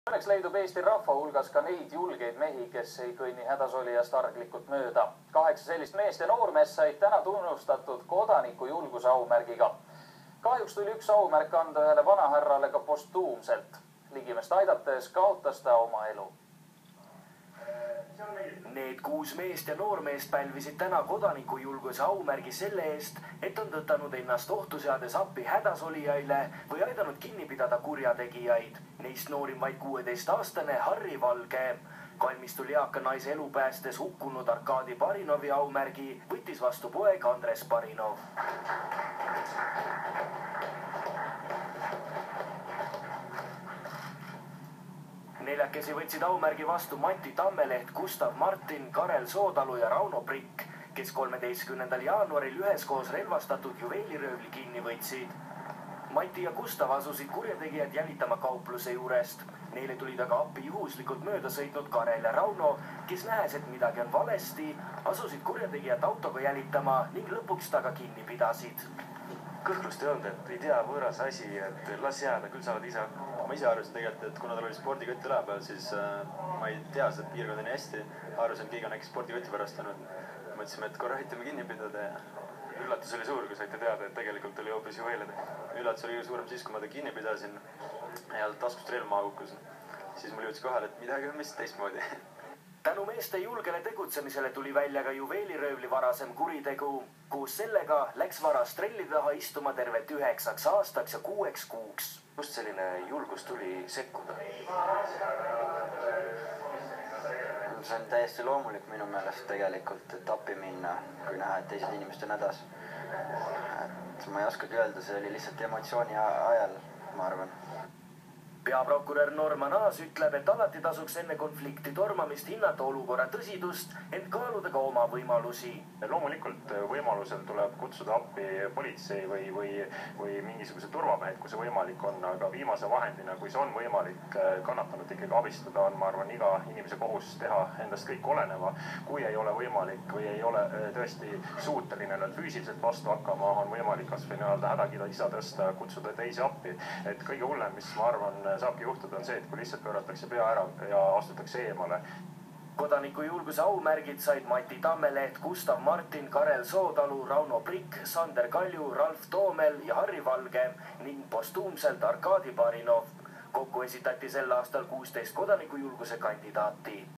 Õnneks leidub Eesti rahva hulgas ka neid julgeid mehi, kes ei kõnni hädasolijast arglikult mööda. 8 sellist meest ja noormeest said täna tunnustatud kodanikujulguse aumärgiga. Kahjuks tuli üks aumärk anda ühele vanahärrale ka postuumselt. Ligimest aidates kaotas ta oma elu. Need 6 meest ja noormeest pälvisid täna kodanikujulguse aumärgi selle eest, et on tõtanud ennast ohtu seades appi hädasolijaile või aidanud kinni pidada kurjategijaid. Neist noorim vaid 16-aastane Harri Valge. Kalmistul eaka naise elu päästes hukkunud Arkadi Barinovi aumärgi võttis vastu poeg Andres Barinov. Neljakesi võtsid aumärgi vastu Mati Tammeleht, Gustav Martin, Karel Sootalu ja Rauno Prikk, kes 13. jaanuaril üheskoos relvastatud juveeliröövli kinni võtsid. Mati ja Gustav asusid kurjategijad jälitama kaupluse juurest. Neile tulid aga appi juhuslikult mööda sõitnud Karel ja Rauno, kes nähes, et midagi on valesti, asusid kurjategijad autoga jälitama ning lõpuks taga kinni pidasid. Kõhklust ei olnud, et ei tea võõras asi, et las jääda, küll saavad ise. Ma ise arvasin tegelikult, et kuna tal oli spordikott üle peal, siis ma ei tea seda piirkonda nii hästi. Arvasin, et keegi on äkki spordikotti varastanud. Mõtlesime, et korra aitame kinni pidada ja üllatus oli suur, kui saite teada, et tegelikult oli hoopis juveelid. Üllatus oli suurem siis, kui ma ta kinni pidasin ja taskust relv maha kukkus. Siis mul jõudis kohal, et midagi on vist teistmoodi. Tänu meeste julgele tegutsemisele tuli välja ka juveeliröövli varasem kuritegu. Koos sellega läks varast trelli taha istuma tervelt 9 aastaks ja 6 kuuks. Kust selline julgus tuli sekkuda? See on täiesti loomulik minu meelest tegelikult, et appi minna, kui näha, et teised inimesed on hädas. Ma ei oskagi öelda, see oli lihtsalt emotsiooni ajal, ma arvan. Peaprokurör Norman Aas ütleb, et alati tasuks enne konflikti tormamist hinnata olukorra tõsidust, ent kaaluda ka oma võimalusi. Loomulikult võimalusel tuleb kutsuda appi politsei või mingisuguse turvamehed, kui see võimalik on, aga viimase vahendina, kui see on võimalik kannatanut ikkagi abistada, on, ma arvan, iga inimese kohus teha endast kõik oleneva. Kui ei ole võimalik või ei ole tõesti suuteline füüsiliselt vastu hakkama, on võimalik kas või hädakida isa tõsta, kutsuda teisi appi. Et kõige hullem, mis ma arvan, saabki juhtuda on see, et kui lihtsalt pööratakse pea ära ja astutakse eemale. Kodanikujulguse aumärgid said Mati Tammeleht, Gustav Martin, Karel Sootalu, Rauno Prikk, Sander Kalju, Ralf Toomel ja Harri Valge ning postuumselt Arkadi Barinov. Kokku esitati sel aastal 16 kodanikujulguse kandidaati.